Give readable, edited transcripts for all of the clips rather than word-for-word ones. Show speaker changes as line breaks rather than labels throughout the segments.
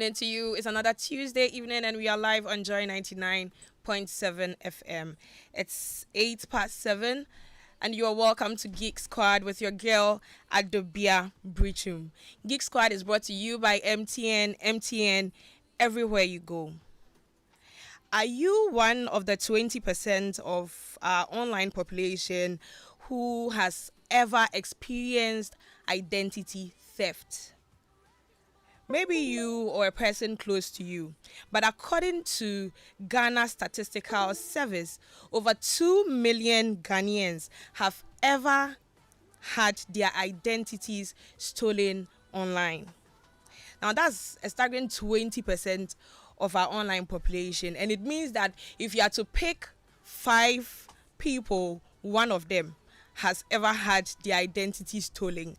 evening to you. It's another Tuesday evening, and we are live on Joy 99.7 FM. It's 7:08, and you are welcome to Geek Squad with your girl, Adobea Biritwum. Geek Squad is brought to you by MTN, everywhere you go. Are you one of the 20% of our online population who has ever experienced identity theft? Maybe you or a person close to you. But according to Ghana Statistical Service, over 2 million Ghanaians have ever had their identities stolen online. Now that's a staggering 20% of our online population, and it means that if you are to pick 5 people, one of them has ever had their identity stolen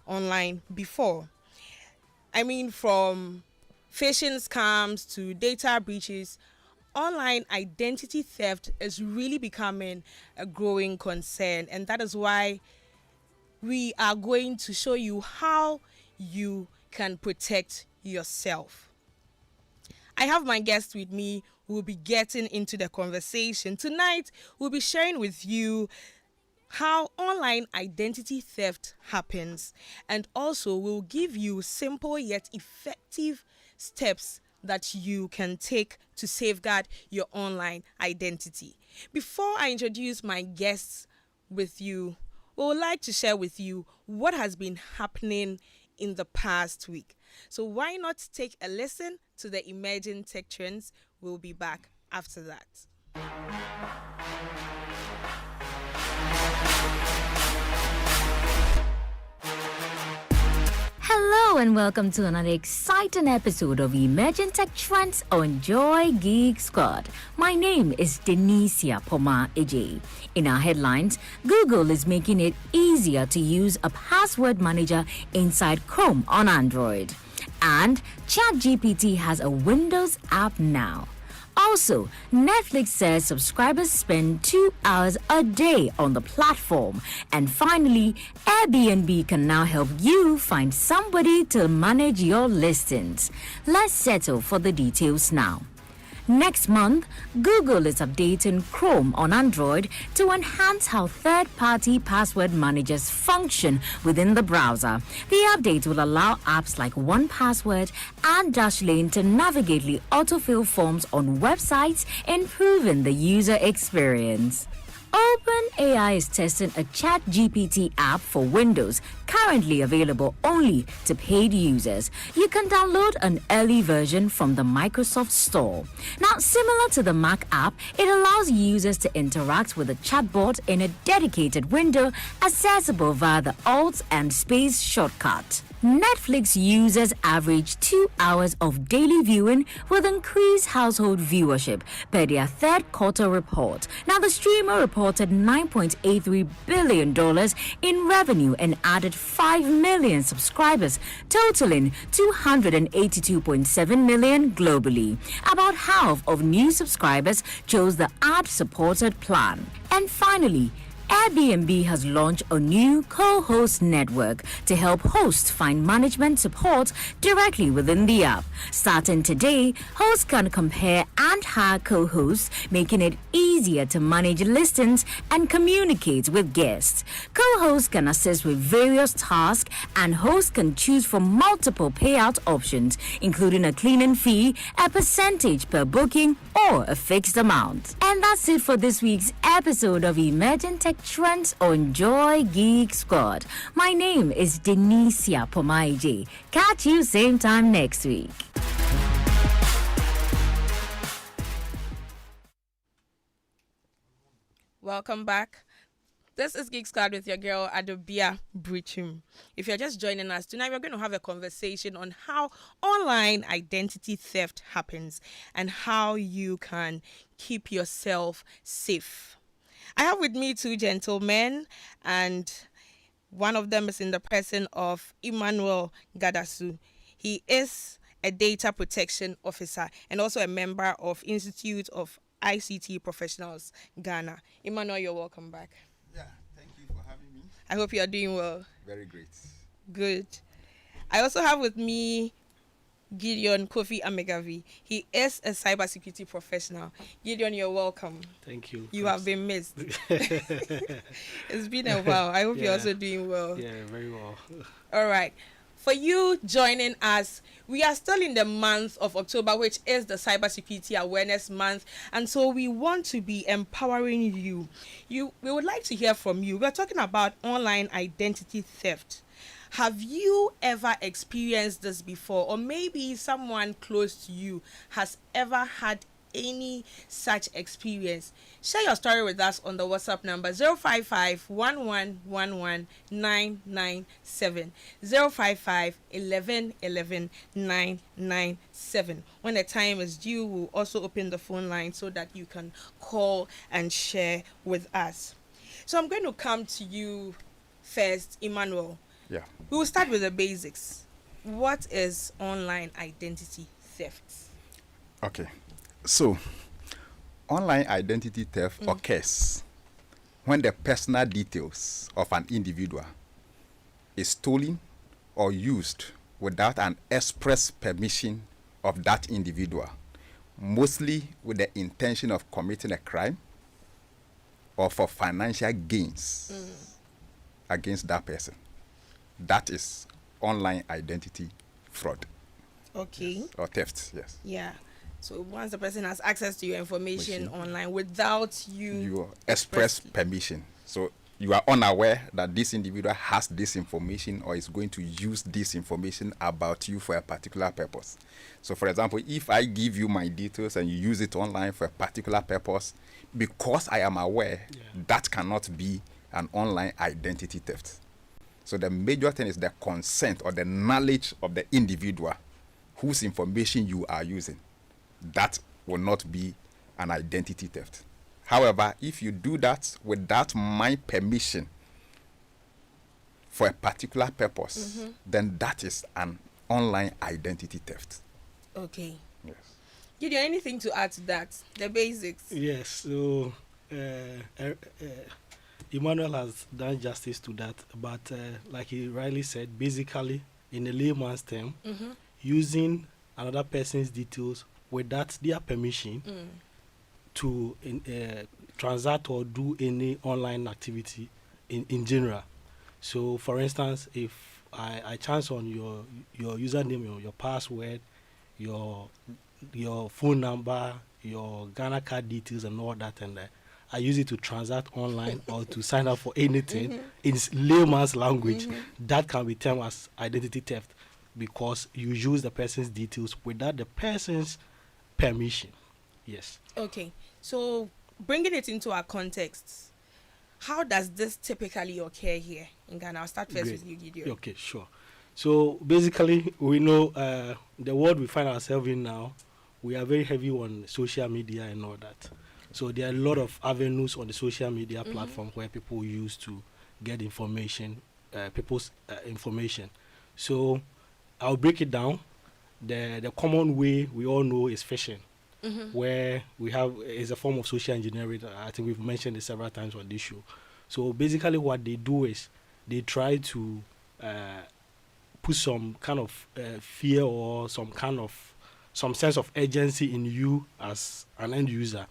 online before. I mean, from phishing scams to data breaches, online identity theft is really becoming a growing concern, and that is why we are going to show you how you can protect yourself. I have my guest with me who will be getting into the conversation. Tonight, we'll be sharing with you how online identity theft happens, and also we'll give you simple yet effective steps that you can take to safeguard your online identity. Before I introduce my guests with you, we would like to share with you what has been happening in the past week. So why not take a listen to the emerging tech trends? We'll be back after that.
Hello and welcome to another exciting episode of Emerging Tech Trends on Joy Geek Squad. My name is Denicia Poma Eje. In our headlines, Google is making it easier to use a password manager inside Chrome on Android. And ChatGPT has a Windows app now. Also, Netflix says subscribers spend 2 hours a day on the platform. And finally, Airbnb can now help you find somebody to manage your listings. Let's settle for the details now. Next month, Google is updating Chrome on Android to enhance how third-party password managers function within the browser. The update will allow apps like 1Password and Dashlane to navigately autofill forms on websites, improving the user experience. OpenAI is testing a ChatGPT app for Windows, currently available only to paid users. You can download an early version from the Microsoft Store. Now, similar to the Mac app, it allows users to interact with a chatbot in a dedicated window accessible via the Alt and Space shortcut. Netflix users average 2 hours of daily viewing with increased household viewership per their third quarter report. Now, the streamer reported $9.83 billion in revenue and added 5 million subscribers, totaling 282.7 million globally. About half of new subscribers chose the ad-supported plan. And finally, Airbnb has launched a new co-host network to help hosts find management support directly within the app. Starting today, hosts can compare and hire co-hosts, making it easier to manage listings and communicate with guests. Co-hosts can assist with various tasks, and hosts can choose from multiple payout options, including a cleaning fee, a percentage per booking, or a fixed amount. And that's it for this week's episode of Emerging Tech Trends on Joy Geek Squad. My name is Denicia Pomaije. Catch you same time next week.
Welcome back. This is Geek Squad with your girl Adobea Biritwum. If you're just joining us tonight, we're going to have a conversation on how online identity theft happens and how you can keep yourself safe. I have with me 2 gentlemen, and one of them is in the person of Emmanuel Gadasu. He is a data protection officer and also a member of Institute of ICT Professionals Ghana. Emmanuel, you're welcome back.
Yeah, thank you for having me.
I hope you are doing well.
Very great.
Good. I also have with me Gideon Kofi Amegavi. He is a cybersecurity professional. Gideon, you're welcome.
Thank you.
You have been missed. It's been a while. I hope you're also doing well.
Yeah, very well.
All right. For you joining us, we are still in the month of October, which is the Cybersecurity Awareness Month. And so we want to be empowering you. We would like to hear from you. We're talking about online identity theft. Have you ever experienced this before? Or maybe someone close to you has ever had any such experience? Share your story with us on the WhatsApp number 055 1111 997 055 1111 997. When the time is due, we'll also open the phone line so that you can call and share with us. So I'm going to come to you first, Emmanuel.
Yeah.
We will start with the basics. What is online identity theft?
Okay. So, online identity theft occurs when the personal details of an individual is stolen or used without an express permission of that individual, mostly with the intention of committing a crime or for financial gains against that person. That is online identity fraud.
Okay.
Or theft, yes.
Yeah. So once the person has access to your information online without
your express permission. So you are unaware that this individual has this information or is going to use this information about you for a particular purpose. So for example, if I give you my details and you use it online for a particular purpose, because I am aware, that cannot be an online identity theft. So the major thing is the consent or the knowledge of the individual whose information you are using. That will not be an identity theft. However, if you do that without my permission for a particular purpose, then that is an online identity theft.
Okay.
Yes.
Gideon, anything to add to that? The basics.
Yes, so Emmanuel has done justice to that, but like he rightly said, basically, in a layman's term, using another person's details without their permission to transact or do any online activity in general. So, for instance, if I chance on your username, your password, your phone number, your Ghana card details and all that, and I use it to transact online or to sign up for anything in layman's language, that can be termed as identity theft because you use the person's details without the person's permission. Yes.
Okay. So bringing it into our context, how does this typically occur here in Ghana? I'll start first with you, Gideon.
Okay, sure. So basically, we know the world we find ourselves in now, we are very heavy on social media and all that. So there are a lot of avenues on the social media platform where people use to get information, people's information. So I'll break it down. The common way we all know is phishing, where we have is a form of social engineering. I think we've mentioned it several times on this show. So basically what they do is they try to put some kind of fear or some sense of urgency in you as an end user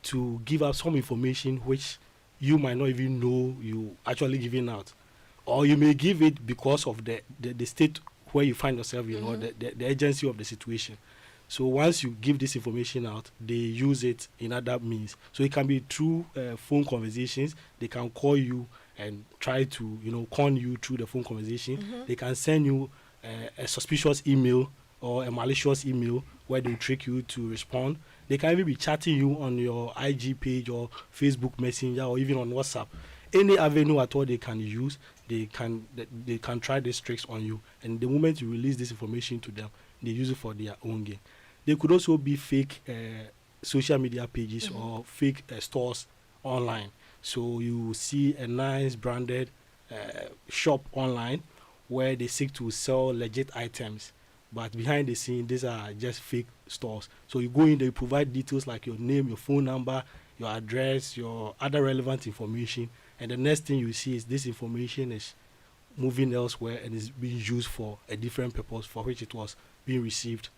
to give up some information which you might not even know you actually giving out, or you may give it because of the state where you find yourself, you know, the urgency of the situation. So once you give this information out, they use it in other means. So it can be through phone conversations. They can call you and try to, you know, con you through the phone conversation. They can send you a suspicious email or a malicious email where they trick you to respond. They can even be chatting you on your IG page or Facebook Messenger or even on WhatsApp. Any avenue at all they can use, they can try these tricks on you. And the moment you release this information to them, they use it for their own gain. They could also be fake social media pages or fake stores online. So you see a nice branded shop online where they seek to sell legit items, but behind the scene, these are just fake stores. So you go in, they provide details like your name, your phone number, your address, your other relevant information, and the next thing you see is this information is moving elsewhere and is being used for a different purpose for which it was being received.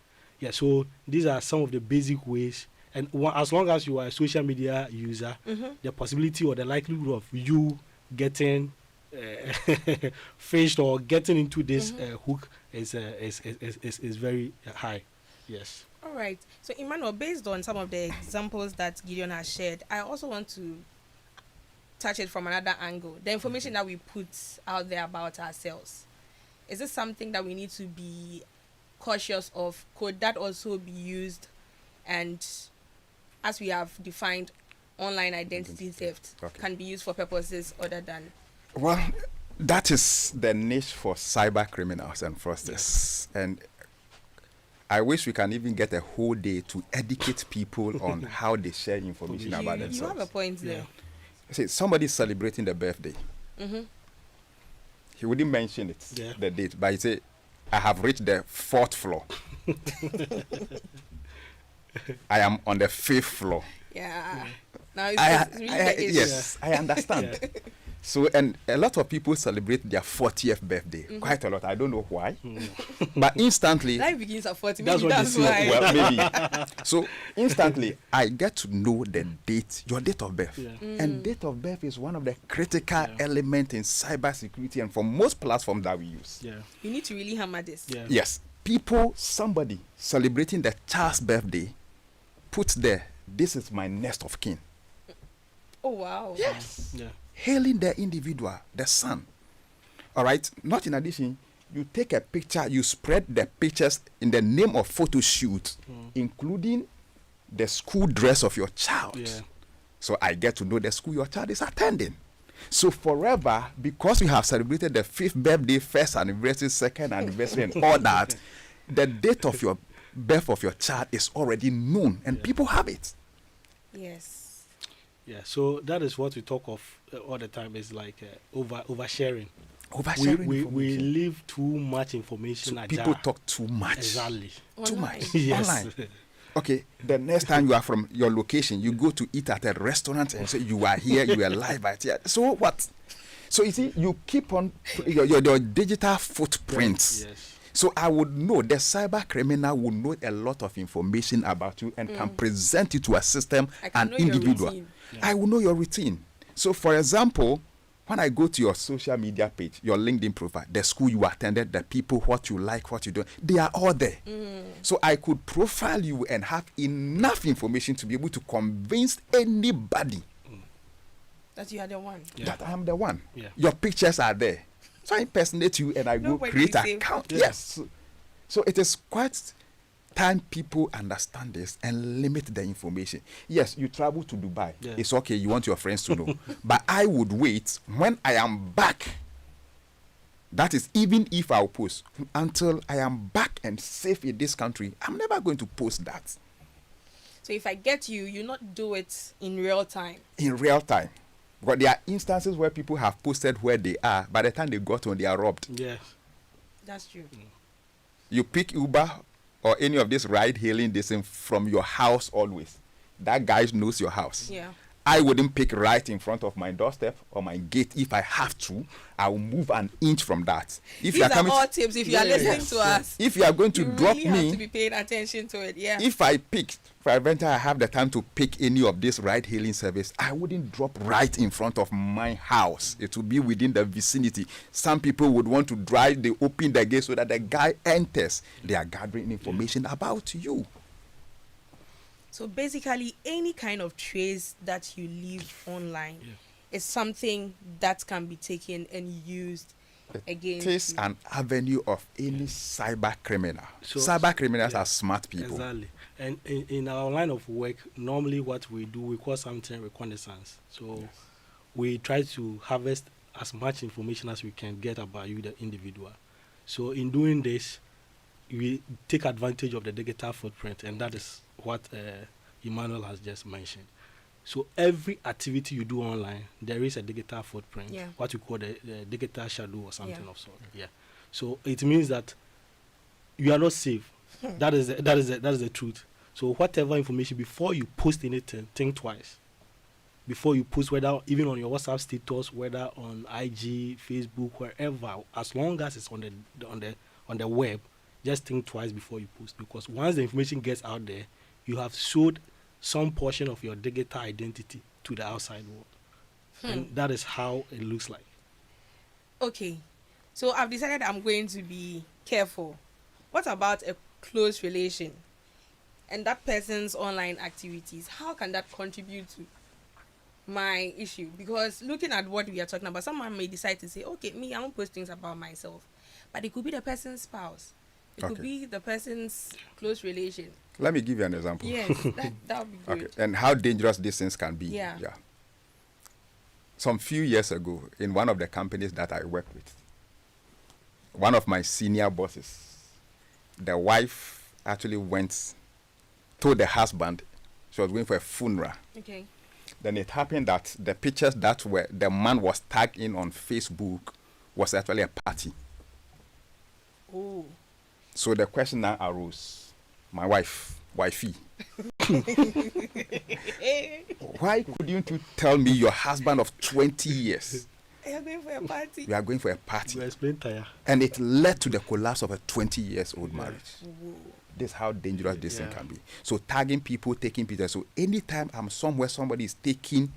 Yeah, so these are some of the basic ways. And as long as you are a social media user, the possibility or the likelihood of you getting fished or getting into this hook is very high. Yes.
All right. So, Emmanuel, based on some of the examples that Gideon has shared, I also want to touch it from another angle. The information that we put out there about ourselves, is this something that we need to be cautious of? Could that also be used, and as we have defined, online identity theft can be used for purposes other than...
Well, that is the niche for cyber criminals and fraudsters. And I wish we can even get a whole day to educate people on how they share information about themselves.
You have a point there.
See, somebody is celebrating the birthday. He wouldn't mention it, the date, but he said, I have reached the 4th floor. I am on the 5th floor.
Yeah. Now it's really the issue.
Yes, I understand. So, and a lot of people celebrate their 40th birthday. Quite a lot. I don't know why. But instantly...
Life begins at 40.
That's
Maybe
what
that's
they say.
why.
Well, maybe. So, instantly, I get to know the date, your date of birth. And date of birth is one of the critical elements in cybersecurity and for most platforms that we use.
You need to really hammer this.
Yes. Somebody celebrating the child's birthday, puts there, this is my next of kin.
Oh, wow.
Yes. Hailing the individual, the son. All right. Not in addition, you take a picture, you spread the pictures in the name of photo shoot, including the school dress of your child. So I get to know the school your child is attending. So forever, because we have celebrated the 5th birthday, 1st anniversary, 2nd anniversary, and all that, the date of your birth of your child is already known, and people have it.
Yes.
Yeah, so that is what we talk of all the time. Is like oversharing.
Oversharing.
We leave too much information.
So people talk too much.
Exactly.
Too much.
Yes.
Online. Okay, the next time you are from your location, you go to eat at a restaurant and say you are here, you are live at here. So what? So you see, you keep on your digital footprints.
Yes.
So I would know, the cyber criminal will know a lot of information about you and can present it to a system, an individual. I will know your routine. So for example, when I go to your social media page, your LinkedIn profile, the school you attended, the people, what you like, what you don't, they are all there. So I could profile you and have enough information to be able to convince anybody
that you are the one.
that I am the one. Your pictures are there. So I impersonate you and I go create an account. Yes. So it is quite time people understand this and limit the information. Yes, you travel to Dubai. It's okay, you want your friends to know. But I would wait when I am back. That is, even if I'll post, until I am back and safe in this country, I'm never going to post that.
So if I get you, you not do it in real time.
In real time. But there are instances where people have posted where they are. By the time they got on, they are robbed.
Yes.
That's true.
You pick Uber or any of this ride-hailing this from your house always. That guy knows your house.
Yeah.
I wouldn't pick right in front of my doorstep or my gate. If I have to, I will move an inch from that. If
These are all tips. If you are listening to us,
if you are going to drop
really
me,
have to be paying attention to it. Yeah.
If I picked, for example, I have the time to pick any of this ride-hailing service, I wouldn't drop right in front of my house. It would be within the vicinity. Some people would want to drive, they open the gate so that the guy enters. They are gathering information about you.
So basically, any kind of trace that you leave online is something that can be taken and used against
It is
you.
an avenue of any cyber criminal.
So,
cyber criminals are smart people.
Exactly. And in our line of work, normally what we do, we call something reconnaissance. So we try to harvest as much information as we can get about you, the individual. So in doing this, we take advantage of the digital footprint, and that is what Emmanuel has just mentioned. So every activity you do online, there is a digital footprint, what you call the digital shadow or something of sort. So it means that you are not safe. That is the truth. So whatever information, before you post anything, think twice. Before you post, whether even on your WhatsApp status, whether on IG, Facebook, wherever, as long as it's on the web, just think twice before you post, because once the information gets out there, you have showed some portion of your digital identity to the outside world. And that is how it looks like.
Okay, so I've decided I'm going to be careful. What about a close relation and that person's online activities? How can that contribute to my issue? Because looking at what we are talking about, someone may decide to say, okay, me, I won't post things about myself, but it could be the person's spouse, it could be the person's close relation.
Let me give you an example.
Yes, that would be great.
Okay, and how dangerous these things can be.
Yeah.
Some few years ago, in one of the companies that I work with, one of my senior bosses, the wife actually told the husband she was going for a funeral.
Okay.
Then it happened that the pictures that the man was tagged in on Facebook was actually a party.
Oh.
So the question now arose, my wifey, why couldn't you tell me your husband of 20 years?
You are going for a party.
We are going for a party.
You explain, Taya.
And it led to the collapse of a 20-year-old marriage. Whoa. This is how dangerous this thing can be. So tagging people, taking pictures. So anytime I'm somewhere, somebody is taking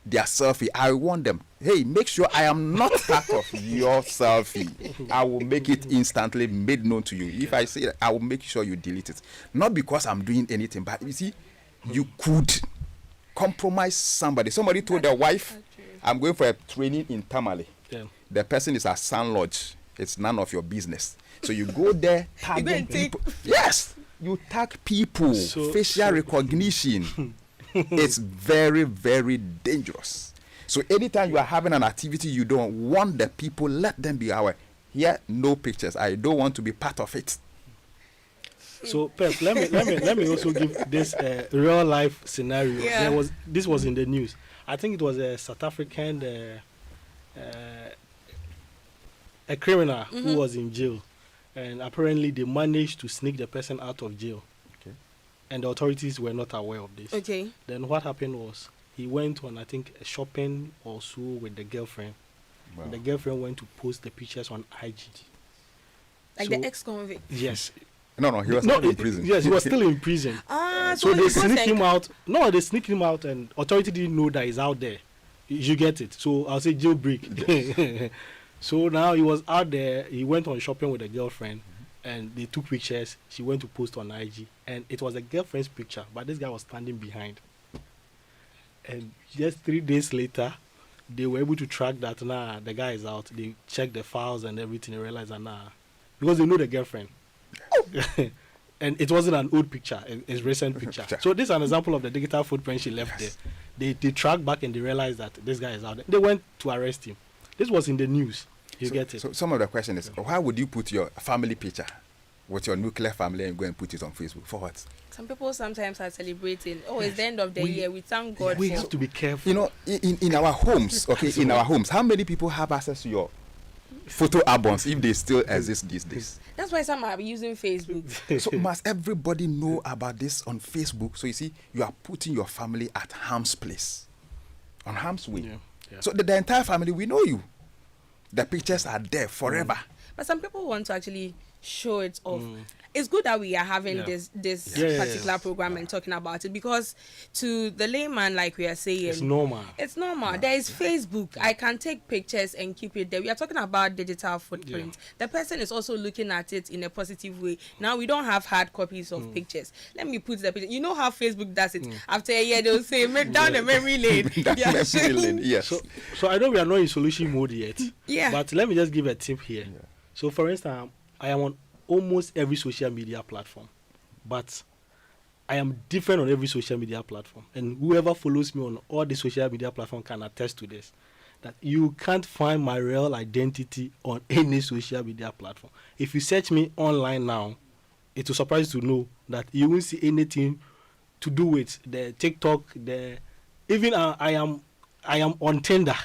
their selfie, I want them, hey, make sure I am not part of your selfie. I will make it instantly made known to you. If I say that, I will make sure you delete it. Not because I'm doing anything, but you see, you could compromise somebody. Somebody told their wife, I'm going for a training in Tamale. Yeah. The person is at Sun Lodge. It's none of your business. So you go there, tagging people. Yes, you tag people. Facial recognition. It's very, very dangerous. So anytime you are having an activity you don't want the people, let them be aware. Here, no pictures. I don't want to be part of it.
So, Pep, let me also give this real life scenario.
Yeah.
This was in the news. I think it was a South African a criminal who was in jail, and apparently they managed to sneak the person out of jail. Okay. And the authorities were not aware of this.
Okay.
Then what happened was he went on, I think, a shopping or so with the girlfriend. Wow. The girlfriend went to post the pictures on IG.
Like the ex-convict?
Yes.
No, he was still in prison.
Yes, he was still in prison. So they sneaked him out. No, they sneaked him out, and authority didn't know that he's out there. You get it? So I'll say jailbreak. So now he was out there. He went on shopping with a girlfriend, and they took pictures. She went to post on IG, and it was a girlfriend's picture, but this guy was standing behind. And just 3 days later, they were able to track that, the guy is out. They checked the files and everything, and realized that, because they know the girlfriend. And it wasn't an old picture, it's a recent picture. So this is an example of the digital footprint she left there. They tracked back and they realized that this guy is out there. They went to arrest him. This was in the news. You get it? So
some of the question is, why would you put your family picture with your nuclear family and go and put it on Facebook? For what?
Some people sometimes are celebrating. Oh, it's the end of the year. We thank God.
We have to be careful.
You know, in our homes, in our homes, how many people have access to your photo albums if they still exist these days?
That's why some are using Facebook.
So must everybody know about this on Facebook? So you see, you are putting your family at harm's place, on harm's way. Yeah. So the entire family, we know you. The pictures are there forever.
But some people want to actually show it off. It's good that we are having this particular program and talking about it, because to the layman, like we are saying,
it's normal.
It's normal. There is Facebook. I can take pictures and keep it there. We are talking about digital footprint. The person is also looking at it in a positive way. Now we don't have hard copies of pictures. Let me put the picture. You know how Facebook does it. After a year, they'll say, down the memory lane.
Yes.
So I know we are not in solution mode yet.
Yeah.
But let me just give a tip here. Yeah. So for instance, I am on almost every social media platform, but I am different on every social media platform, and whoever follows me on all the social media platforms can attest to this, that you can't find my real identity on any social media platform. If you search me online now, it will surprise you to know that you won't see anything to do with the TikTok, even I am on Tinder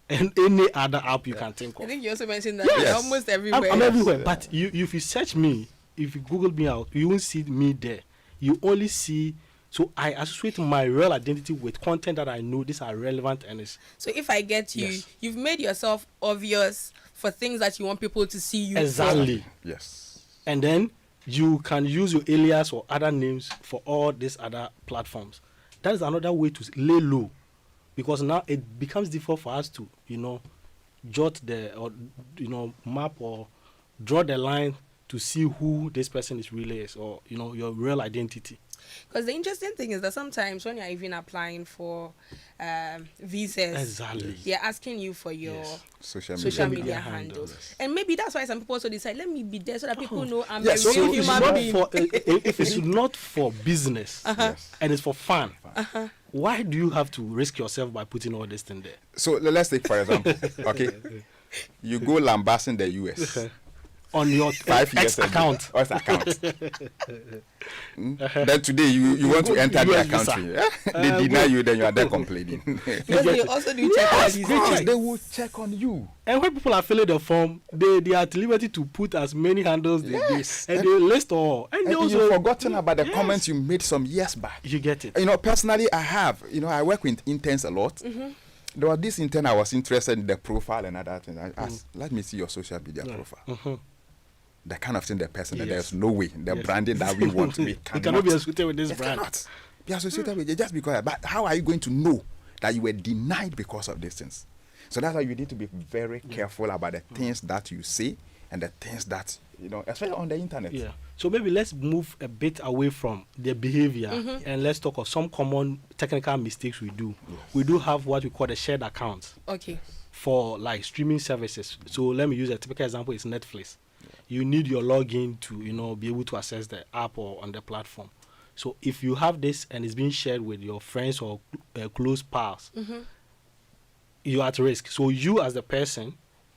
and any other app you can think of.
I think you also mentioned that almost everywhere.
I'm everywhere. But if you search me, if you Google me out, you won't see me there. You only see. So I associate my real identity with content that I know these are relevant and is.
So if I get you, you've made yourself obvious for things that you want people to see you.
Exactly.
Yes.
And then you can use your alias or other names for all these other platforms. That is another way to lay low, because now it becomes difficult for us to, jot map or draw the line to see who this person really is, or your real identity.
Because the interesting thing is that sometimes when you're even applying for visas,
exactly,
they're asking you for your
social
media handles.
Yes.
And maybe that's why some people also decide, let me be there so that people know I'm
Yes,
a
so
real
it's
human
not
being.
If it's not for business and it's for fun, why do you have to risk yourself by putting all this in there?
So let's take for example, okay, you go lambasting the US.
On your
5 years
account.
Then today you want to enter their country. They deny you, then you are there complaining.
Because they also do check all these things.
They will check on you.
And when people are filling the form, they are at liberty to put as many handles they and they list all. And they also
you've forgotten about the comments you made some years back.
You get it.
Personally, I have. I work with interns a lot. There was this intern I was interested in the profile and other things. I asked, let me see your social media profile. The kind of thing the person, that there's no way the branding that we want to be
cannot be associated with this brand.
Cannot be associated with it just because. But how are you going to know that you were denied because of these things? So that's why you need to be very careful about the things that you say and the things that especially on the internet.
Yeah. So maybe let's move a bit away from the behavior and let's talk of some common technical mistakes we do. Yes. We do have what we call the shared accounts.
Okay.
For like streaming services. So let me use a typical example. It's Netflix. You need your login to be able to access the app or on the platform. So if you have this and it's being shared with your friends or close pals, you're at risk. So you as the person,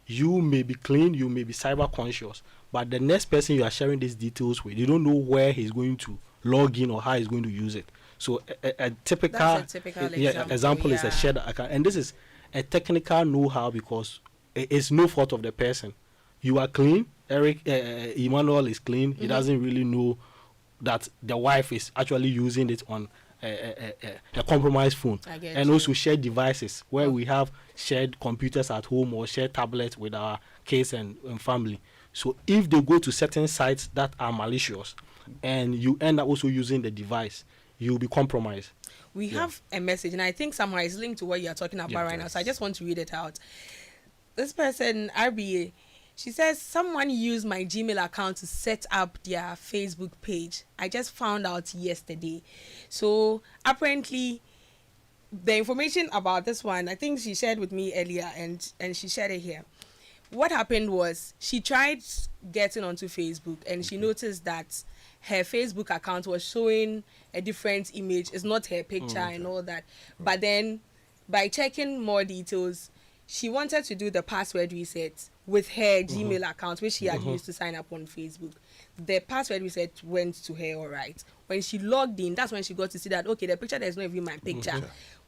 you may be clean, you may be cyber conscious, but the next person you are sharing these details with, you don't know where he's going to log in or how he's going to use it. So a typical example is a shared account, and this is a technical know-how because it's no fault of the person. You are clean. Emmanuel is clean. He doesn't really know that the wife is actually using it on a compromised phone. And also shared devices where we have shared computers at home or shared tablets with our kids and family. So if they go to certain sites that are malicious and you end up also using the device, you'll be compromised.
We have a message, and I think somehow it's linked to what you're talking about right now. So I just want to read it out. This person, RBA, she says, someone used my Gmail account to set up their Facebook page. I just found out yesterday. So apparently, the information about this one, I think she shared with me earlier, and she shared it here. What happened was she tried getting onto Facebook, and she noticed that her Facebook account was showing a different image. It's not her picture and all that. But then, by checking more details, she wanted to do the password reset with her Gmail account, which she had used to sign up on Facebook. The password reset went to her all right. When she logged in, that's when she got to see that, okay, the picture, there's not even my picture,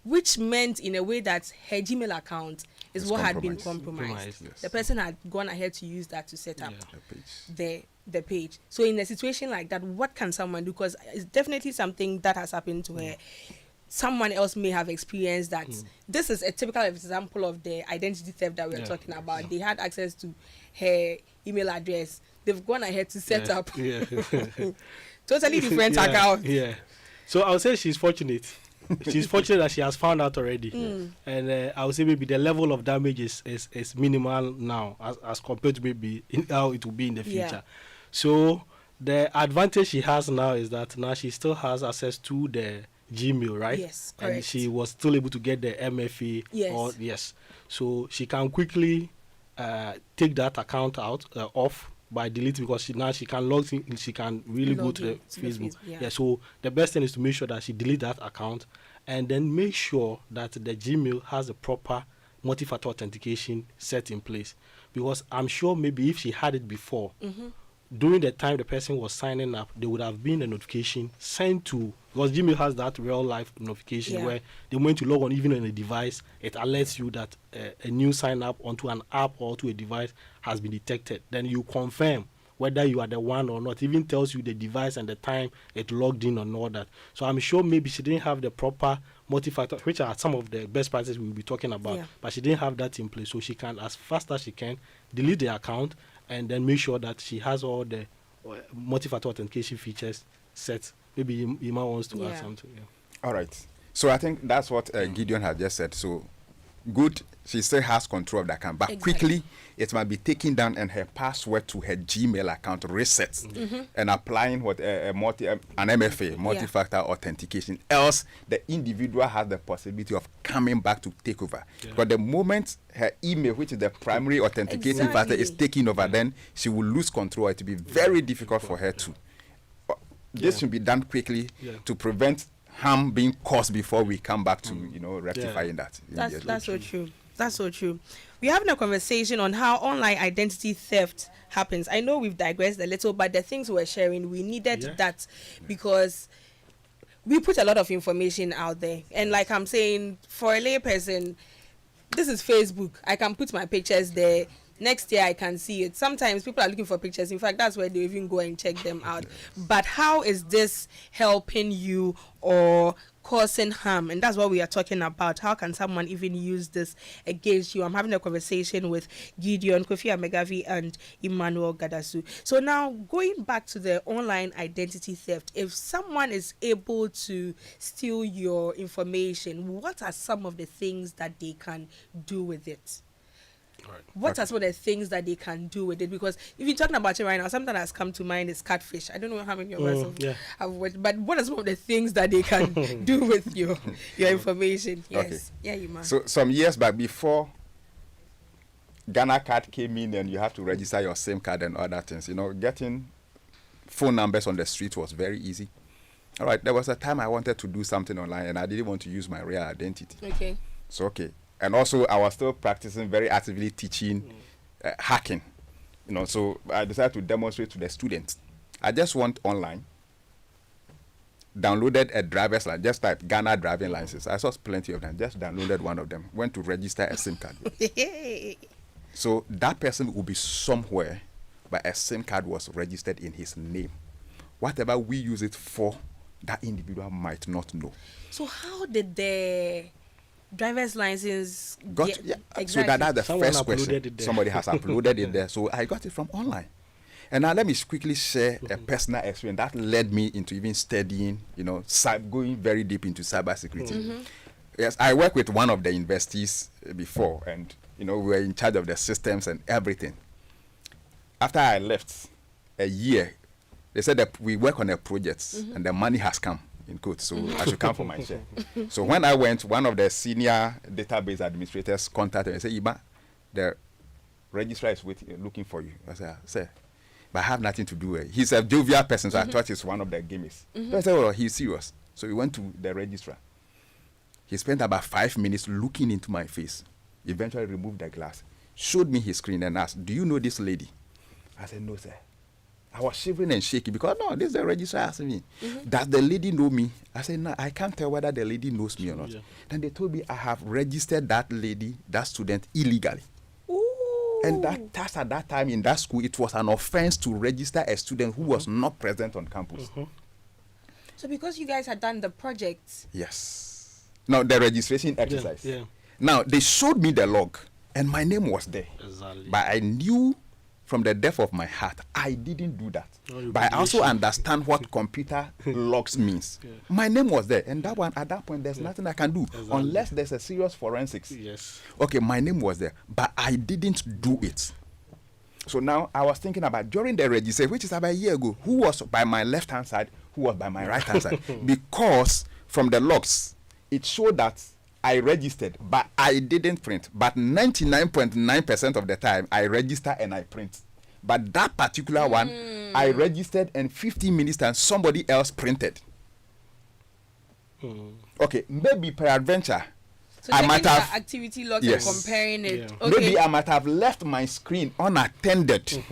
which meant in a way that her Gmail account is what had been compromised. Yes. The person had gone ahead to use that to set up the page. So in a situation like that, what can someone do? Because it's definitely something that has happened to her. Someone else may have experienced that. This is a typical example of the identity theft that we're talking about. They had access to her email address. They've gone ahead to set up totally different account.
Yeah. So I would say she's fortunate. She's fortunate that she has found out already. And I would say maybe the level of damage is minimal now as compared to maybe how it will be in the future. So the advantage she has now is that now she still has access to the Gmail, right?
Yes, correct.
And she was still able to get the MFA.
Yes.
So she can quickly take that account out off by deleting, because she can log in, she can really go to the Facebook. So the best thing is to make sure that she delete that account and then make sure that the Gmail has a proper multi-factor authentication set in place, because I'm sure maybe if she had it before, during the time the person was signing up, there would have been a notification sent to, because Gmail has that real life notification where the moment you log on, even on a device, it alerts you that a new sign up onto an app or to a device has been detected. Then you confirm whether you are the one or not. It even tells you the device and the time it logged in and all that. So I'm sure maybe she didn't have the proper multi-factor, which are some of the best practices we'll be talking about, but she didn't have that in place. So she can, as fast as she can, delete the account and then make sure that she has all the multi-factor authentication features set. Maybe Ima wants to add
Yeah.
something. Yeah.
All right. So I think that's what Gideon had just said. So good, she still has control of that account, but
Exactly.
quickly it might be taken down and her password to her Gmail account reset and applying what an MFA, multi-factor authentication. Else, the individual has the possibility of coming back to take over. But the moment her email, which is the primary authenticating factor, is taken over, then she will lose control. It will be very difficult for her to. This should be done quickly to prevent harm being caused before we come back to rectifying that.
That's so true. That's so true. We're having a conversation on how online identity theft happens. I know we've digressed a little, but the things we're sharing, we needed that because we put a lot of information out there. And like I'm saying, for a layperson, this is Facebook. I can put my pictures there. Next year I can see it. Sometimes people are looking for pictures. In fact, that's where they even go and check them out. But how is this helping you or causing harm? And that's what we are talking about. How can someone even use this against you? I'm having a conversation with Gideon, Kofi Amegavi, and Emmanuel Gadasu. So now going back to the online identity theft, if someone is able to steal your information, what are some of the things that they can do with it? What are some of the things that they can do with it? Because if you're talking about it right now, something that has come to mind is catfish. I don't know how many of us have watched, but what are some of the things that they can do with your information? Yes.
Okay.
Yeah, you man.
So some years back, before Ghana card came in and you have to register your SIM card and other things, getting phone numbers on the street was very easy. All right, there was a time I wanted to do something online and I didn't want to use my real identity.
Okay.
So, okay. And also, I was still practicing, very actively teaching hacking. So I decided to demonstrate to the students. I just went online, downloaded a driver's license, just type Ghana driving license. I saw plenty of them. Just downloaded one of them. Went to register a SIM card. So that person will be somewhere, but a SIM card was registered in his name. Whatever we use it for, that individual might not know.
So how did the driver's license
exactly. So that's the first question. Somebody has uploaded it there. So I got it from online. And now let me quickly share a personal experience that led me into even studying, going very deep into cybersecurity. Yes, I worked with one of the investees before, and we were in charge of the systems and everything. After I left, a year, they said that we work on a project and the money has come. In quotes, so I should come for my share. So when I went, one of the senior database administrators contacted me and said, Iba, the registrar is looking for you. I said, sir, but I have nothing to do with it. He's a jovial person, so I thought he's one of the gimmies. So I said, well, he's serious. So we went to the registrar. He spent about 5 minutes looking into my face, eventually removed the glass, showed me his screen and asked, do you know this lady? I said, no, sir. I was shivering and shaking because, no, this is the registrar asking me. Does the lady know me? I said, no, I can't tell whether the lady knows me or not. Then they told me I have registered that lady, that student, illegally.
Ooh.
And that's at that time in that school, it was an offense to register a student who was not present on campus.
So because you guys had done the project.
Yes. Now, the registration exercise. Now, they showed me the log, and my name was there.
Exactly.
But I knew from the depth of my heart, I didn't do that. But I also understand what computer logs means. My name was there, and that one, at that point, there's nothing I can do unless there's a serious forensics. Okay, my name was there, but I didn't do it. So now I was thinking about during the registration, which is about a year ago, who was by my left-hand side, who was by my right-hand side, because from the logs, it showed that I registered, but I didn't print. But 99.9% of the time, I register and I print. But that particular one, I registered and 15 minutes and somebody else printed. Okay, maybe peradventure,
So
I might have
activity log and comparing it. Okay.
Maybe I might have left my screen unattended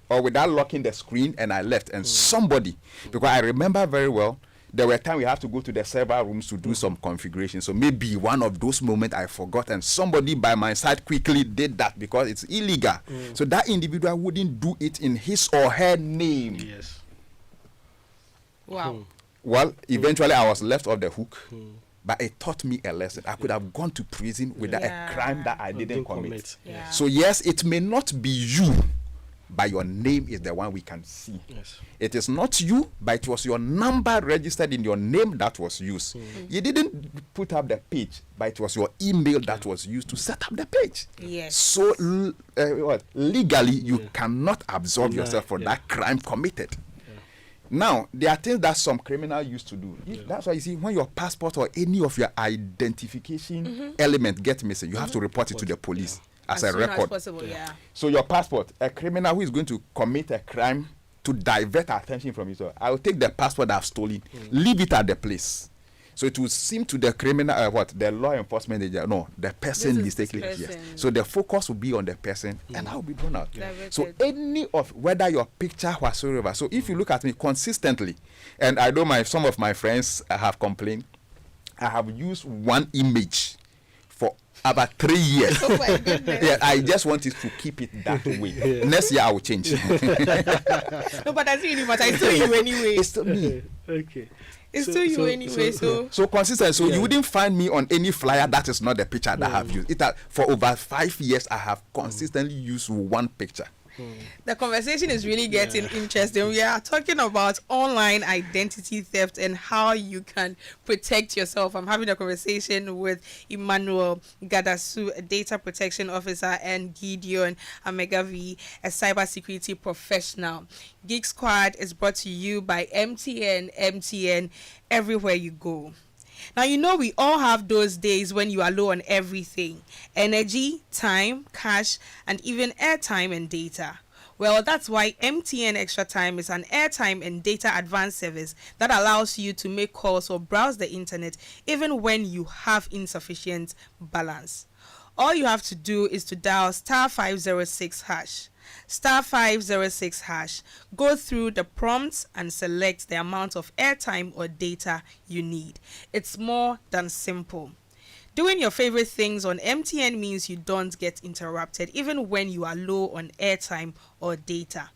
or without locking the screen and I left. And somebody, because I remember very well, there were times we have to go to the server rooms to do some configuration. So maybe one of those moments I forgot and somebody by my side quickly did that because it's illegal. So that individual wouldn't do it in his or her name.
Wow.
Well, eventually I was left off the hook, but it taught me a lesson. I could have gone to prison with a crime that I didn't commit.
Yeah.
So yes, it may not be you, but your name is the one we can see.
Yes.
It is not you, but it was your number registered in your name that was used. You didn't put up the page, but it was your email that was used to set up the page.
Yes.
So legally, you cannot absolve yourself for that crime committed. Now, there are things that some criminals used to do. That's why you see, when your passport or any of your identification element gets missing, you have to report it to the police as a record.
As possible,
So your passport, a criminal who is going to commit a crime to divert attention from it, I will take the passport I've stolen, leave it at the place. So it will seem to the criminal, the law enforcement agent, no, the person mistakenly. Yes. So the focus will be on the person, and that will be drawn out. So any of, whether your picture whatsoever. So if you look at me consistently, and I know some of my friends have complained, I have used one image for about 3 years.
Oh my goodness.
I just want it to keep it that way. Next year I will change.
No, but that's really much. I saw you anyway.
It's still me.
Okay.
It's still you anyway. So
consistent. So you wouldn't find me on any flyer that is not the picture that I have used. For over 5 years, I have consistently used one picture.
The conversation is really getting interesting. We are talking about online identity theft and how you can protect yourself. I'm having a conversation with Emmanuel Gadasu, a data protection officer, and Gideon Amegavi, a cybersecurity professional. Geek Squad is brought to you by MTN everywhere you go. Now, you know, we all have those days when you are low on everything: energy, time, cash, and even airtime and data. Well, that's why MTN Extra Time is an airtime and data advance service that allows you to make calls or browse the internet even when you have insufficient balance. All you have to do is to dial *506#. *506#. Go through the prompts and select the amount of airtime or data you need. It's more than simple. Doing your favorite things on MTN means you don't get interrupted even when you are low on airtime or data.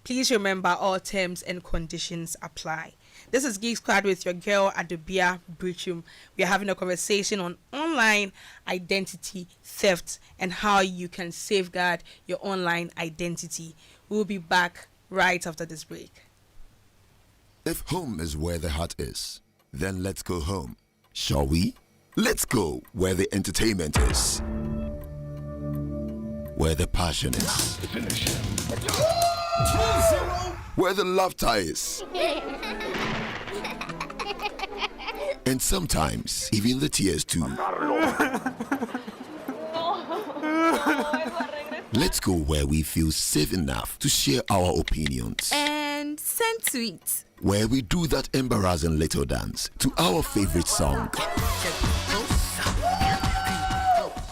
Please remember, all terms and conditions apply. This is Geek Squad with your girl Adobea Biritwum. We are having a conversation on online identity theft and how you can safeguard your online identity. We'll be back right after this break.
If home is where the heart is, then let's go home. Shall we? Let's go where the entertainment is. Where the passion is. Where the laughter is. And sometimes even the tears too. Let's go where we feel safe enough to share our opinions.
And send tweets.
Where we do that embarrassing little dance to our favorite song.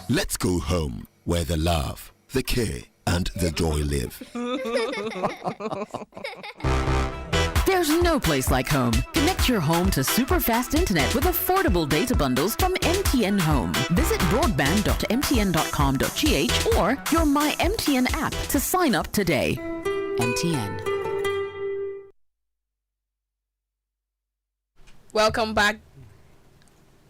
Let's go home where the love, the care, and the joy live.
There's no place like home. Connect your home to super fast internet with affordable data bundles from MTN Home. Visit broadband.mtn.com.gh or your My MTN app to sign up today. MTN.
Welcome back.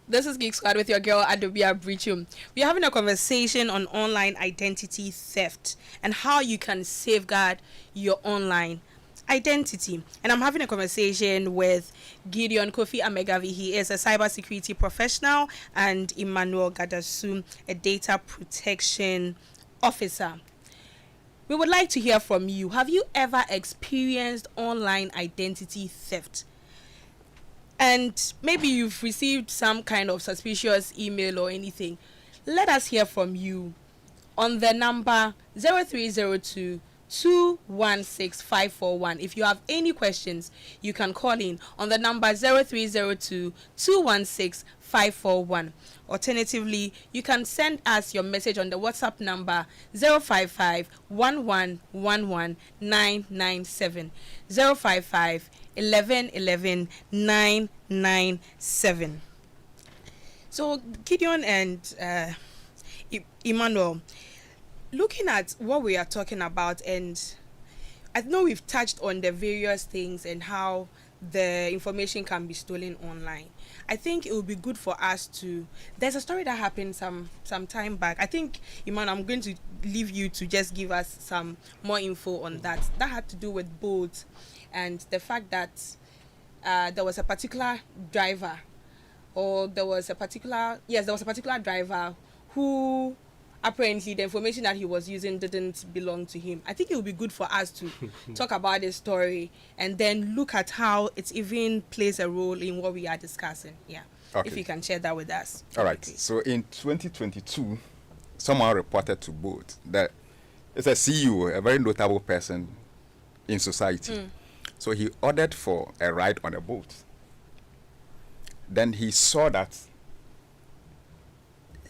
This is Geek Squad with your girl Adobea Biritwum. We're having a conversation on online identity theft and how you can safeguard your online identity. And I'm having a conversation with Gideon Kofi Amegavi. He is a cybersecurity professional, and Emmanuel Gadasu, a data protection officer. We would like to hear from you. Have you ever experienced online identity theft? And maybe you've received some kind of suspicious email or anything. Let us hear from you on the number 0302 216 541. If you have any questions, you can call in on the number 0302 216 541. Alternatively, you can send us your message on the WhatsApp number 055 1111 997 055 1111 997. So Gideon and Emmanuel, looking at what we are talking about, and I know we've touched on the various things and how the information can be stolen online. I think it would be good for us to. There's a story that happened some time back. I think, Iman, I'm going to leave you to just give us some more info on that. That had to do with boats and the fact that there was a particular driver, or there was a particular driver who apparently the information that he was using didn't belong to him. I think it would be good for us to talk about this story and then look at how it even plays a role in what we are discussing. Yeah.
Okay.
If you can share that with us.
All right. So in 2022, someone reported to boat that it's a CEO, a very notable person in society. So he ordered for a ride on a boat. Then he saw that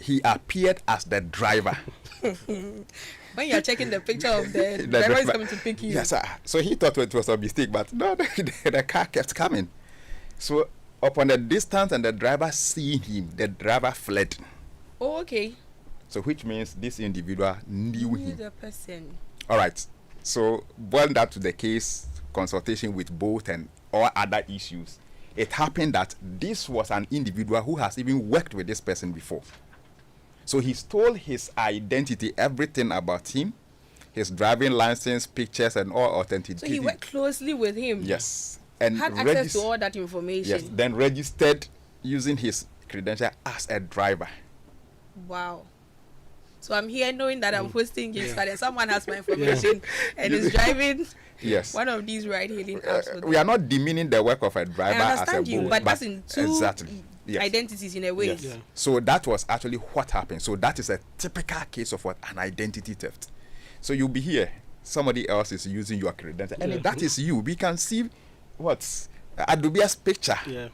he appeared as the driver.
When you're checking the picture of the driver is coming to pick you.
Yes, sir. So he thought it was a mistake, but no, the car kept coming. So upon the distance and the driver seeing him, the driver fled.
Oh, okay.
So which means this individual knew him.
The person.
All right. So boil that to the case, consultation with both and all other issues. It happened that this was an individual who has even worked with this person before. So he stole his identity, everything about him, his driving license, pictures, and all authenticity.
So he worked closely with him.
Yes. And
had access to all that information.
Yes. Then registered using his credential as a driver.
Wow. So I'm here knowing that I'm hosting Geek and someone has my information and is driving one of these ride-hailing apps.
We are not demeaning the work of a driver
I
as a
understand you,
boat,
but that's in two identities in a way.
Yes. So that was actually what happened. So that is a typical case of what an identity theft. So you'll be here, somebody else is using your credential, and if that is you, we can see what's Adobea's picture.
Yeah.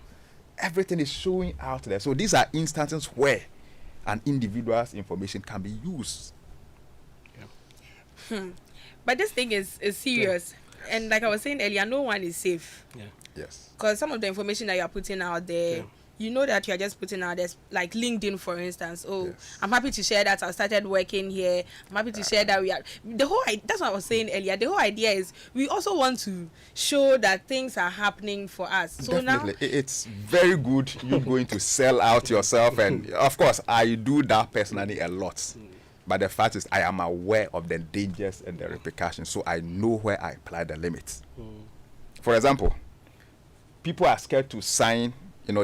Everything is showing out there. So these are instances where an individual's information can be used.
But this thing is serious. And like I was saying earlier, no one is safe.
Yeah.
Yes.
Because some of the information that you're putting out there, you know that you're just putting out there, like LinkedIn, for instance. Oh, I'm happy to share that I started working here. I'm happy to share that we are. That's what I was saying earlier. The whole idea is we also want to show that things are happening for us. So
Definitely.
now
It's very good you're going to sell out yourself. And of course, I do that personally a lot. But the fact is, I am aware of the dangers and the repercussions, so I know where I apply the limits. For example, people are scared to sign,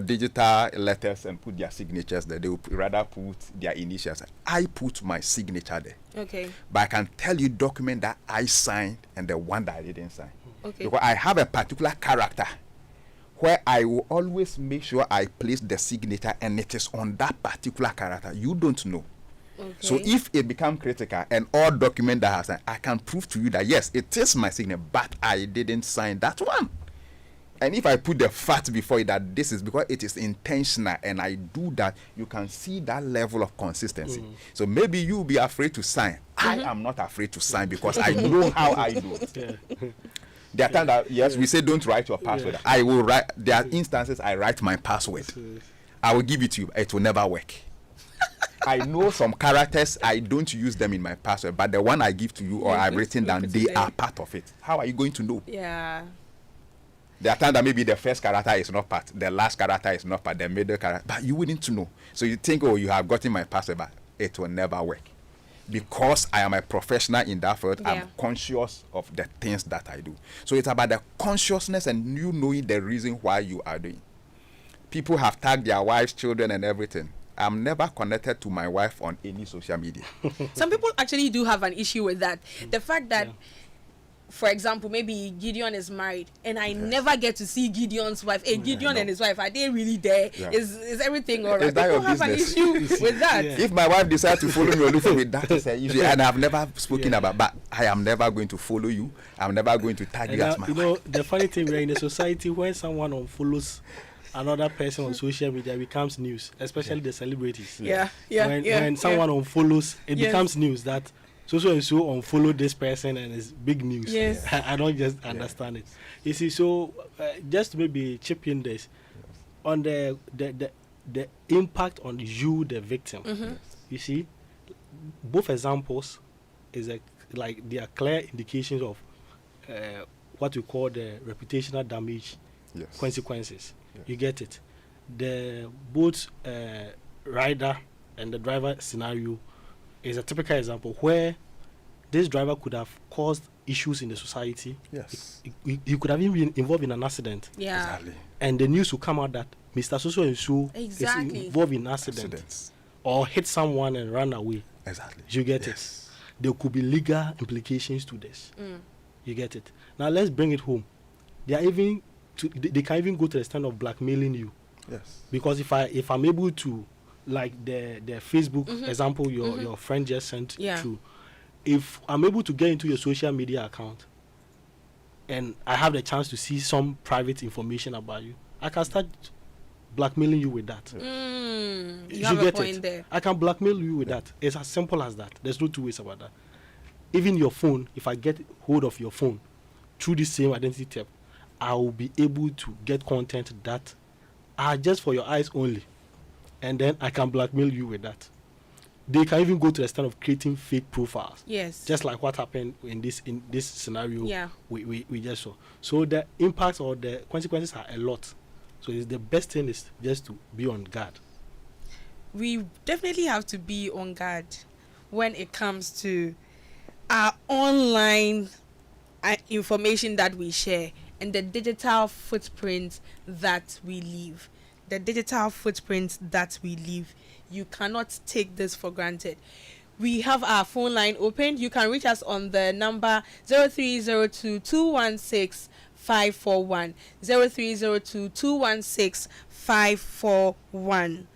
digital letters and put their signatures there. They would rather put their initials. I put my signature there.
Okay.
But I can tell you document that I signed and the one that I didn't sign.
Okay.
Because I have a particular character where I will always make sure I place the signature and it is on that particular character. You don't know.
Okay.
So if it becomes critical and all document that has signed, I can prove to you that yes, it is my signature, but I didn't sign that one. And if I put the fact before it that this is because it is intentional and I do that, you can see that level of consistency. So maybe you'll be afraid to sign. I am not afraid to sign because I know how I do it. There are times that, yes, we say don't write your password. I will write. There are instances I write my password. I will give it to you. It will never work. I know some characters, I don't use them in my password, but the one I give to you or I've written down, they are part of it. How are you going to know?
Yeah.
There are times that maybe the first character is not part, the last character is not part, the middle character, but you wouldn't know. So you think, oh, you have gotten my password, but it will never work. Because I am a professional in that field, I'm conscious of the things that I do. So it's about the consciousness and you knowing the reason why you are doing. People have tagged their wives, children, and everything. I'm never connected to my wife on any social media.
Some people actually do have an issue with that. The fact that, for example, maybe Gideon is married and I never get to see Gideon's wife. Hey, Gideon and his wife, are they really there? Is everything all right?
Is that
People
your
have an
business?
issue with that.
If my wife decides to follow me or look for me, that is an issue. And I've never spoken about, but I am never going to follow you. I'm never going to tag you as my wife.
The funny thing, we're in a society when someone unfollows another person on social media becomes news, especially the celebrities. When someone unfollows, it becomes news that so and so unfollow this person and it's big news. I don't just understand it. You see, so just maybe chip in this on the impact on you, the victim. You see, both examples is like they are clear indications of what we call the reputational damage consequences.
Yes.
You get it. The both rider and the driver scenario is a typical example where this driver could have caused issues in the society.
Yes.
He could have even been involved in an accident.
Yeah.
Exactly.
And the news will come out that Mr. So and so is
Exactly.
involved in an accident
Accidents.
or hit someone and ran away.
Exactly.
You get
Yes.
it. There could be legal implications to this. You get it. Now let's bring it home. They are even they can even go to the extent of blackmailing you.
Yes.
Because if I'm able to, like the Facebook example your friend just sent through, if I'm able to get into your social media account and I have the chance to see some private information about you, I can start blackmailing you with that.
You have a point there.
I can blackmail you with that. It's as simple as that. There's no two ways about that. Even your phone, if I get hold of your phone through this same identity theft, I will be able to get content that are just for your eyes only. And then I can blackmail you with that. They can even go to the extent of creating fake profiles.
Yes.
Just like what happened in this scenario
Yeah.
we just saw. So the impacts or the consequences are a lot. So the best thing is just to be on guard.
We definitely have to be on guard when it comes to our online information that we share and the digital footprint that we leave. The digital footprint that we leave. You cannot take this for granted. We have our phone line open. You can reach us on the number 0302 216 541. 0302 216 541.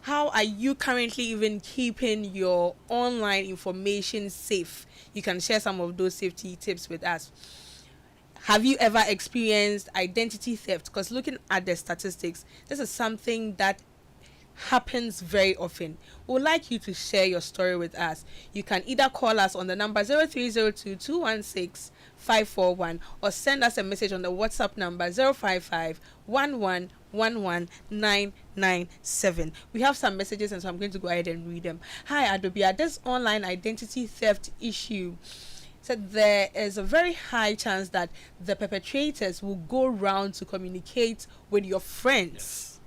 How are you currently even keeping your online information safe? You can share some of those safety tips with us. Have you ever experienced identity theft? Because looking at the statistics, this is something that happens very often. We would like you to share your story with us. You can either call us on the number 0302 216 541 or send us a message on the WhatsApp number 055 1111 997. We have some messages and so I'm going to go ahead and read them. Hi Adobea, this online identity theft issue said there is a very high chance that the perpetrators will go round to communicate with your friends.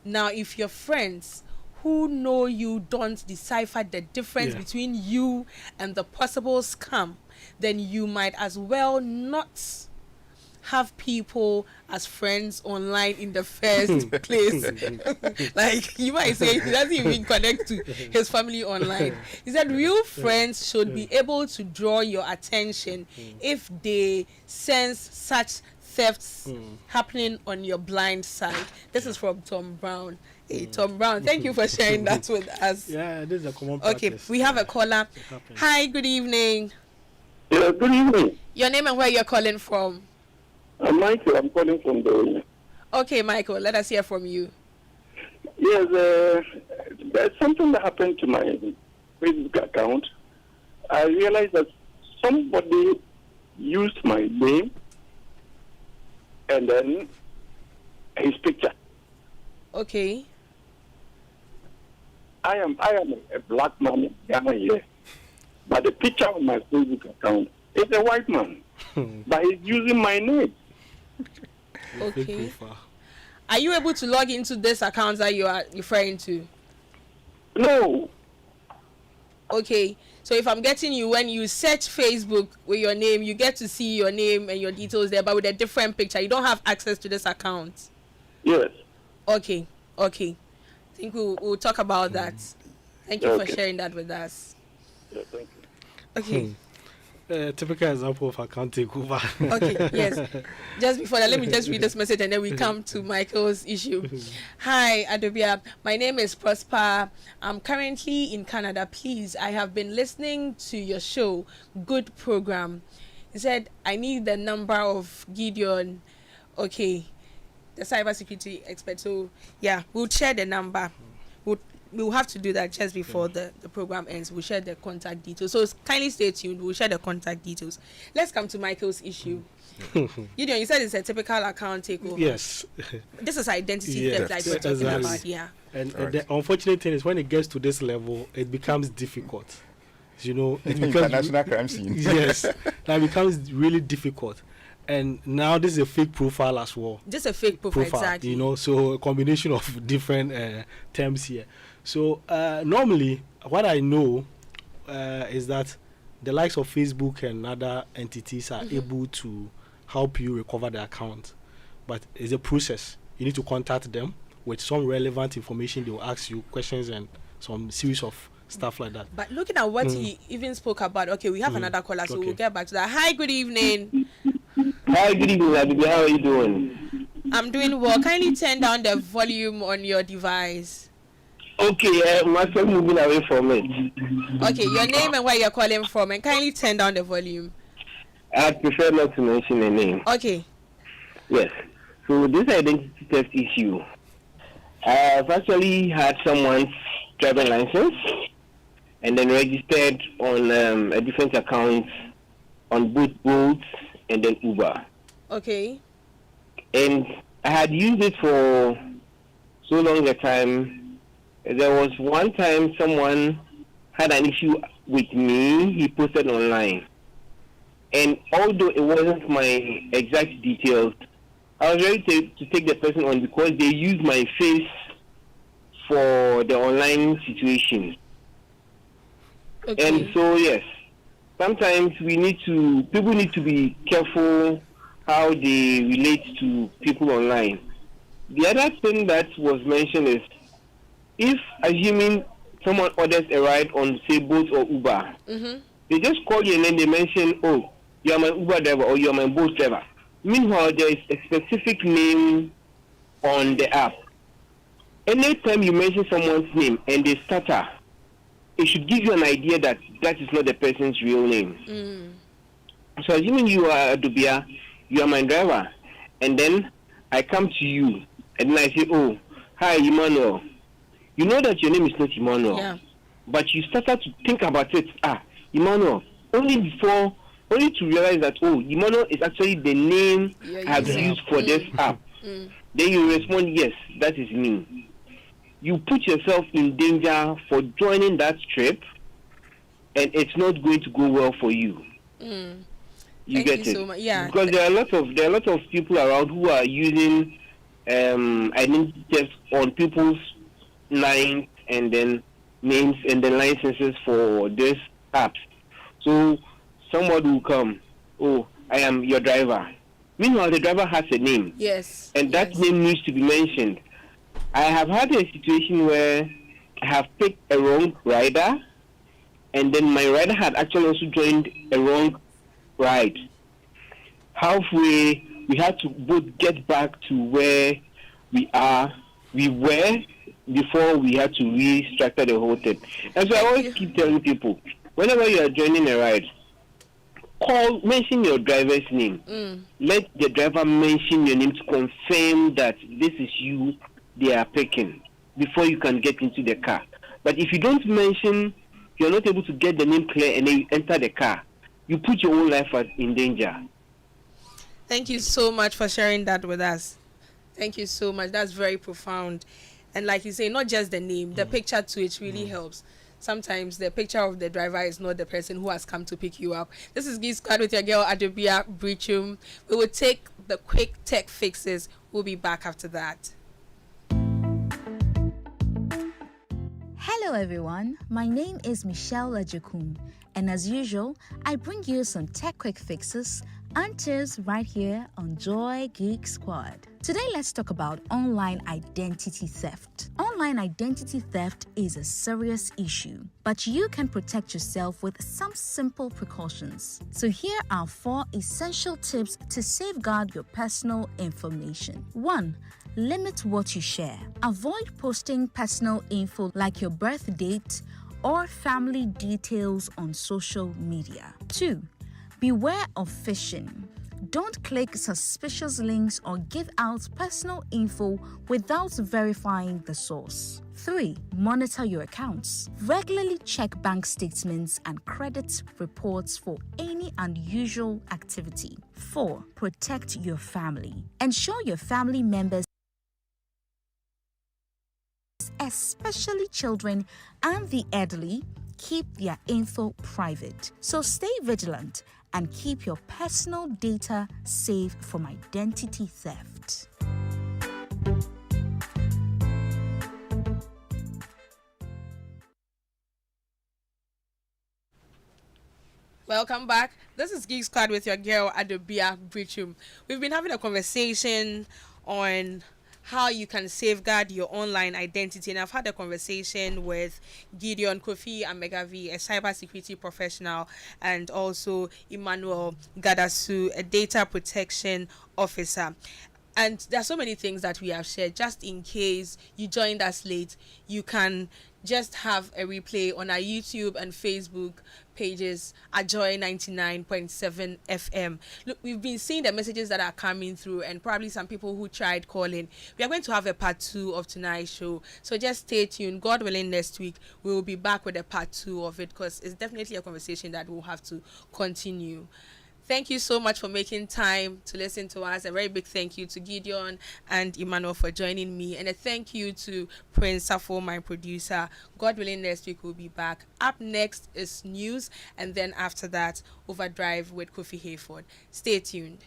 Now, if your friends who know you don't decipher the difference between you and the possible scam, then you might as well not have people as friends online in the first place. Like, you might say he doesn't even connect to his family online. He said real friends should be able to draw your attention if they sense such thefts happening on your blind side. This is from Tom Brown. Hey, Tom Brown, thank you for sharing that with us.
Yeah, this is a common practice.
Okay, we have a caller. Hi, good evening.
Yeah, good evening.
Your name and where you're calling from?
I'm Michael. I'm calling from the.
Okay, Michael, let us hear from you.
Yes, there's something that happened to my Facebook account. I realized that somebody used my name and then his picture.
Okay.
I am a black man in Ghana here, but the picture on my Facebook account is a white man, but he's using my name.
Okay. Are you able to log into this account that you are referring to?
No.
Okay. So if I'm getting you, when you search Facebook with your name, you get to see your name and your details there, but with a different picture. You don't have access to this account.
Yes.
Okay. I think we'll talk about that. Thank you for sharing that with us.
Yeah, thank you.
Okay.
Typical example of account takeover.
Okay, yes. Just before that, let me just read this message and then we come to Michael's issue. Hi, Adobea. My name is Prosper. I'm currently in Canada. Please, I have been listening to your show. Good program. He said, I need the number of Gideon. Okay, the cybersecurity expert. So, yeah, we'll share the number. We'll have to do that just before the program ends. We'll share the contact details. So kindly stay tuned. We'll share the contact details. Let's come to Michael's issue. You said it's a typical account takeover.
Yes.
This is identity theft that we're talking about. Yeah.
And the unfortunate thing is when it gets to this level, it becomes difficult. It becomes
international crime scene.
Yes. That becomes really difficult. And now this is a fake profile as well.
Just a fake profile, exactly.
You know, so a combination of different terms here. So normally, what I know is that the likes of Facebook and other entities are able to help you recover the account. But it's a process. You need to contact them with some relevant information. They will ask you questions and some series of stuff like that.
But looking at what he even spoke about, okay, we have another caller, so we'll get back to that. Hi, good evening.
Hi, good evening, Adobea. How are you doing?
I'm doing well. Kindly turn down the volume on your device.
Okay, I'm actually moving away from it.
Okay, your name and where you're calling from, and kindly turn down the volume.
I prefer not to mention a name.
Okay.
Yes. So this identity theft issue, I've actually had someone's driving license and then registered on a different account on both Bolt and then Uber.
Okay.
And I had used it for so long a time. There was one time someone had an issue with me, he posted online. And although it wasn't my exact details, I was ready to take the person on because they used my face for the online situation.
Okay.
And so, yes, sometimes people need to be careful how they relate to people online. The other thing that was mentioned is, if assuming someone orders a ride on, say, Bolt or Uber, they just call you and then they mention, oh, you are my Uber driver or you are my Bolt driver. Meanwhile, there is a specific name on the app. Anytime you mention someone's name and they stutter, it should give you an idea that that is not the person's real name. So assuming you are Adobea, you are my driver, and then I come to you and then I say, oh, hi, Emmanuel. You know that your name is not Emmanuel, but you started to think about it. Emmanuel, only to realize that, oh, Emmanuel is actually the name I have used for this app. Then you respond, yes, that is me. You put yourself in danger for joining that trip, and it's not going to go well for you. You
Thank
get
you
it?
so much. Yeah.
Because there are a lot of people around who are using identity theft on people's lines and then names and then licenses for these apps. So somebody will come, oh, I am your driver. Meanwhile, the driver has a name.
Yes.
And that name needs to be mentioned. I have had a situation where I have picked a wrong rider, and then my rider had actually also joined a wrong ride. Halfway, we had to both get back to where we were before we had to restructure the whole thing. And so I always keep telling people, whenever you are joining a ride, mention your driver's name. Let the driver mention your name to confirm that this is you they are picking before you can get into the car. But if you don't mention, you're not able to get the name clear and then you enter the car, you put your own life in danger.
Thank you so much for sharing that with us. Thank you so much. That's very profound. And like you say, not just the name, the picture too, it really helps. Sometimes the picture of the driver is not the person who has come to pick you up. This is Geek Squad with your girl Adobea Biritwum. We will take the quick tech fixes. We'll be back after that.
Hello everyone, my name is Michelle Lajakum, and as usual, I bring you some tech quick fixes and tips right here on Joy Geek Squad. Today let's talk about online identity theft. Online identity theft is a serious issue, but you can protect yourself with some simple precautions. So here are 4 essential tips to safeguard your personal information. 1. Limit what you share. Avoid posting personal info like your birth date or family details on social media. 2. Beware of phishing. Don't click suspicious links or give out personal info without verifying the source. 3. Monitor your accounts. Regularly check bank statements and credit reports for any unusual activity. 4. Protect your family. Ensure your family members, especially children and the elderly, keep their info private. So stay vigilant
and keep your personal data safe from identity theft.
Welcome back. This is Geek Squad with your girl Adobea Biritwum. We've been having a conversation on how you can safeguard your online identity, and I've had a conversation with Gideon Kofi Amegavi, a cybersecurity professional, and also Emmanuel Gadasu, a data protection officer. And there are so many things that we have shared. Just in case you joined us late, you can just have a replay on our YouTube and Facebook pages at Joy 99.7 FM. Look, we've been seeing the messages that are coming through, and probably some people who tried calling. We are going to have a part 2 of tonight's show, so just stay tuned. God willing, next week we will be back with a part 2 of it, because it's definitely a conversation that we'll have to continue. Thank you so much for making time to listen to us. A very big thank you to Gideon and Emmanuel for joining me. And a thank you to Prince Safo, my producer. God willing, next week we'll be back. Up next is news. And then after that, Overdrive with Kofi Hayford. Stay tuned.